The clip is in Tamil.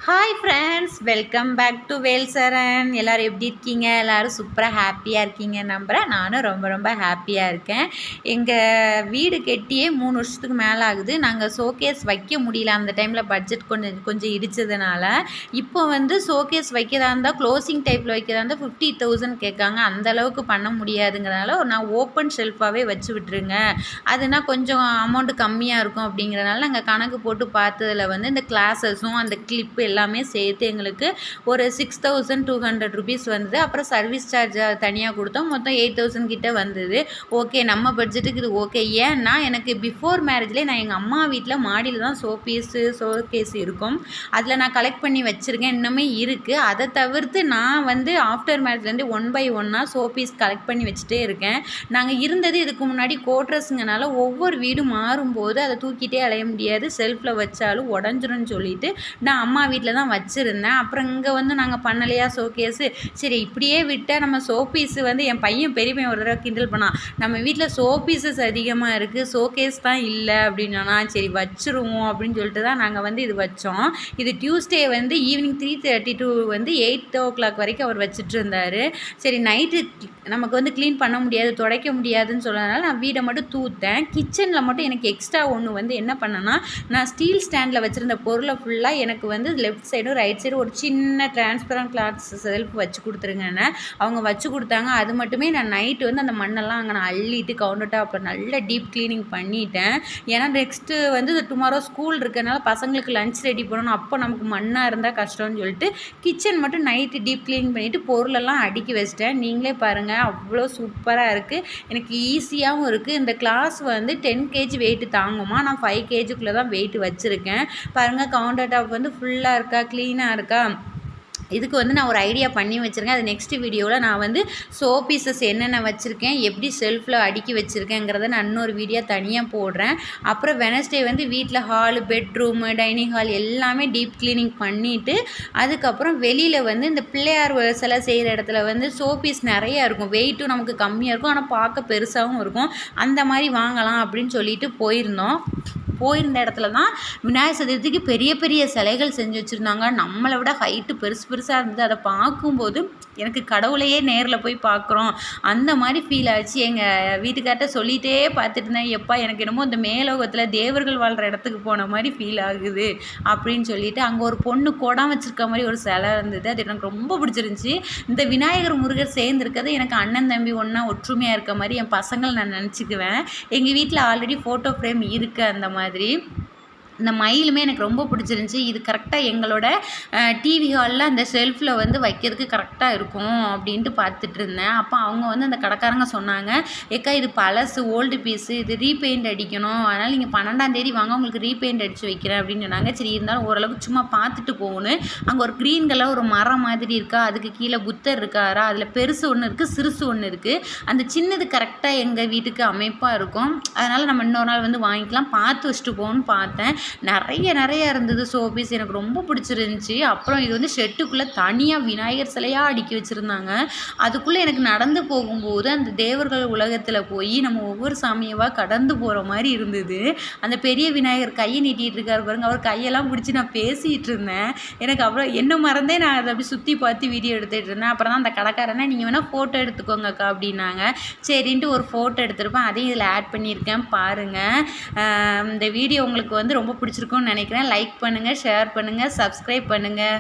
Hi friends, welcome back to Velsaran. எல்லோரும் எப்படி இருக்கீங்க? எல்லோரும் சூப்பராக ஹாப்பியாக இருக்கீங்க நம்புகிறேன். நானும் ரொம்ப ரொம்ப ஹாப்பியாக இருக்கேன். எங்கள் வீடு கட்டியே 3 வருஷத்துக்கு மேலே ஆகுது. நாங்கள் ஷோகேஸ் வைக்க முடியல. அந்த டைமில் பட்ஜெட் கொஞ்சம் இடித்ததுனால இப்போ ஷோகேஸ் வைக்கிறதா இருந்தால், க்ளோசிங் டைப்பில் வைக்கிறதா இருந்தால் 50,000 கேட்காங்க. அந்தளவுக்கு பண்ண முடியாதுங்கிறதுனால நான் ஓப்பன் ஷெல்ஃபாகவே வச்சு விட்டுருங்க, அதுனா கொஞ்சம் அமௌண்ட்டு கம்மியாக இருக்கும் அப்படிங்கிறனால நாங்கள் கணக்கு போட்டு பார்த்ததில் இந்த கிளாஸஸும் அந்த கிளிப்பு எல்லாமே சேர்த்து எங்களுக்கு ஒரு 6,200 ருபீஸ் வந்தது. அப்புறம் சர்வீஸ் சார்ஜ் தனியாக கொடுத்தோம். மொத்தம் 8,000 கிட்ட வந்தது. ஓகே, நம்ம பட்ஜெட்டுக்கு இது ஓகே. ஏன்னா எனக்கு பிஃபோர் மேரேஜ்லேயே நான் எங்கள் அம்மா வீட்டில் மாடியில் தான் ஷோகேஸ் இருக்கும். அதில் நான் கலெக்ட் பண்ணி வச்சுருக்கேன், இன்னுமே இருக்குது. அதை தவிர்த்து நான் ஆஃப்டர் மேரேஜ்லேருந்து 1 by 1 ஷோபீஸ் கலெக்ட் பண்ணி வச்சுட்டே இருக்கேன். நாங்கள் இருந்தது இதுக்கு முன்னாடி கோட்ரஸுங்கனால ஒவ்வொரு வீடு மாறும்போது அதை தூக்கிட்டே அலைய முடியாது, செல்ஃபில் வச்சாலும் உடஞ்சிரும்னு சொல்லிட்டு நான் அம்மா வீட்டில் தான் வச்சுருந்தேன். அப்புறம் இங்கே நாங்கள் பண்ணலையா ஷோகேஸு, சரி இப்படியே விட்டால் நம்ம ஷோபீஸு என் பையன் பெரியப்பையன் ஒரு தடவை கிண்டல் பண்ணான், நம்ம வீட்டில் ஷோபீஸஸ் அதிகமாக இருக்குது, ஷோகேஸ் தான் இல்லை அப்படின்னா, சரி வச்சுருவோம் அப்படின்னு சொல்லிட்டு தான் நாங்கள் இது வச்சோம். இது டியூஸ்டே ஈவினிங் 3:30 to 8 o'clock வரைக்கும் அவர் வச்சுட்டு இருந்தார். சரி நைட்டு நமக்கு க்ளீன் பண்ண முடியாது, துடைக்க முடியாதுன்னு சொன்னதுனால நான் வீடை மட்டும் தூத்தேன். கிச்சனில் மட்டும் எனக்கு எக்ஸ்ட்ரா ஒன்று என்ன பண்ணேன்னா, நான் ஸ்டீல் ஸ்டாண்டில் வச்சுருந்த பொருளை ஃபுல்லாக எனக்கு லெஃப்ட் சைடும் ரைட் சைடும் ஒரு சின்ன டிரான்ஸ்பரண்ட் கிளாத்ஸ் செல்ஃப் வச்சு கொடுத்துருங்கன்னு அவங்க வச்சு கொடுத்தாங்க. அது மட்டுமே நான் நைட்டு அந்த மண்ணெல்லாம் அங்கே நான் அள்ளிட்டு கவுண்டர் டாப்பில் நல்லா டீப் க்ளீனிங் பண்ணிட்டேன். ஏன்னா நெக்ஸ்ட்டு டுமாரோ ஸ்கூல் இருக்கிறனால பசங்களுக்கு லஞ்ச் ரெடி பண்ணணும், அப்போ நமக்கு மண்ணாக இருந்தால் கஷ்டம்னு சொல்லிட்டு கிச்சன் மட்டும் நைட்டு டீப் க்ளீன் பண்ணிவிட்டு பொருளெல்லாம் அடுக்கி வச்சிட்டேன். நீங்களே பாருங்கள், அவ்வளோ சூப்பராக இருக்குது, எனக்கு ஈஸியாகவும் இருக்குது. இந்த கிளாஸ் 10 kg வெயிட்டு தாங்குமா, நான் 5 kgக்குள்ளே தான் வெயிட் வச்சுருக்கேன். பாருங்கள், கவுண்டர் டாப் ஃபுல்லாக இருக்கா, க்ளீனாக இருக்கா. இதுக்கு நான் ஒரு ஐடியா பண்ணி வச்சுருக்கேன். அது நெக்ஸ்ட் வீடியோவில் நான் ஷோபீசஸ் என்னென்ன வச்சுருக்கேன், எப்படி ஷெல்ஃபில் அடுக்கி வச்சுருக்கேங்கிறத நான் இன்னொரு வீடியோ தனியாக போடுறேன். அப்புறம் வெனஸ்டே வீட்டில் ஹாலு, பெட்ரூமு, டைனிங் ஹால் எல்லாமே டீப் க்ளீனிங் பண்ணிவிட்டு, அதுக்கப்புறம் வெளியில் இந்த பிள்ளையார் சிலை செய்கிற இடத்துல ஷோபீஸ் நிறையா இருக்கும், வெயிட்டும் நமக்கு கம்மியாக இருக்கும், ஆனால் பார்க்க பெருசாகவும் இருக்கும். அந்த மாதிரி வாங்கலாம் அப்படின்னு சொல்லிட்டு போயிருந்த இடத்துல தான் விநாயகர் சதுர்த்திக்கு பெரிய பெரிய சிலைகள் செஞ்சு வச்சுருந்தாங்க. நம்மளை விட ஹைட்டு பெருசாக இருந்தது. அதை பார்க்கும்போது எனக்கு கடவுளையே நேரில் போய் பார்க்குறோம் அந்த மாதிரி ஃபீல் ஆச்சு. எங்கள் வீட்டுக்கார்ட்ட சொல்லிகிட்டே பார்த்துட்டு இருந்தேன், எப்பா எனக்கு என்னமோ இந்த மேலோகத்தில் தேவர்கள் வாழ்கிற இடத்துக்கு போன மாதிரி ஃபீல் ஆகுது அப்படின்னு சொல்லிட்டு. அங்கே ஒரு பொண்ணு குடம் வச்சுருக்க மாதிரி ஒரு சிலை இருந்தது, அது எனக்கு ரொம்ப பிடிச்சிருந்துச்சி. இந்த விநாயகர் முருகர் சேர்ந்துருக்கிறது எனக்கு அண்ணன் தம்பி ஒன்றா ஒற்றுமையாக இருக்க மாதிரி என் பசங்களை நான் நினச்சிக்குவேன். எங்கள் வீட்டில் ஆல்ரெடி ஃபோட்டோ ஃப்ரேம் இருக்குது. அந்த மாதிரி இந்த மயிலுமே எனக்கு ரொம்ப பிடிச்சிருந்துச்சி. இது கரெக்டாக எங்களோட டிவி ஹாலில் அந்த ஷெல்ஃபில் வைக்கிறதுக்கு கரெக்டாக இருக்கும் அப்படின்ட்டு பார்த்துட்டு இருந்தேன். அப்போ அவங்க அந்த கடைக்காரங்க சொன்னாங்க, ஏக்கா இது பழசு, ஓல்டு பீஸு, இது ரீபெயிண்ட் அடிக்கணும், அதனால் நீங்கள் 12ஆம் தேதி வாங்க, உங்களுக்கு ரீபெயிண்ட் அடித்து வைக்கிறேன் அப்படின்னு சொன்னாங்க. சரி இருந்தாலும் ஓரளவுக்கு சும்மா பார்த்துட்டு போகணும். அங்கே ஒரு க்ரீன் கலர் ஒரு மரம் மாதிரி இருக்கா, அதுக்கு கீழே புத்தர் இருக்காரா, அதில் பெருசு ஒன்று இருக்குது, சிறுசு ஒன்று இருக்குது. அந்த சின்னது கரெக்டாக எங்கள் வீட்டுக்கு அமைப்பாக இருக்கும், அதனால் நம்ம இன்னொரு நாள் வாங்கிக்கலாம், பார்த்து வச்சுட்டு போகணுன்னு பார்த்தேன். நிறைய இருந்தது ஷோபீஸ், எனக்கு ரொம்ப பிடிச்சிருந்துச்சி. அப்புறம் இது ஷெட்டுக்குள்ளே தனியாக விநாயகர் சிலையாக அடுக்கி வச்சுருந்தாங்க. அதுக்குள்ளே எனக்கு நடந்து போகும்போது அந்த தேவர்கள் உலகத்தில் போய் நம்ம ஒவ்வொரு சாமியவாக கடந்து போகிற மாதிரி இருந்தது. அந்த பெரிய விநாயகர் கையை நீட்டிகிட்டு இருக்கார் பாருங்க, அவர் கையெல்லாம் பிடிச்சி நான் பேசிகிட்டு இருந்தேன். எனக்கு அப்புறம் என்ன மறந்தே நான் அதை அப்படி சுற்றி பார்த்து வீடியோ எடுத்துகிட்டு இருந்தேன். அப்புறம் தான் அந்த கடைக்காரனை, நீங்கள் வேணால் ஃபோட்டோ எடுத்துக்கோங்கக்கா அப்படின்னாங்க. சரின்ட்டு ஒரு ஃபோட்டோ எடுத்துருப்பேன், அதையும் இதில் ஆட் பண்ணியிருக்கேன் பாருங்கள். இந்த வீடியோ உங்களுக்கு ரொம்ப பிடிச்சிருக்கும்னு நினைக்கிறேன். லைக் பண்ணுங்கள், ஷேர் பண்ணுங்கள், சப்ஸ்கிரைப் பண்ணுங்கள்.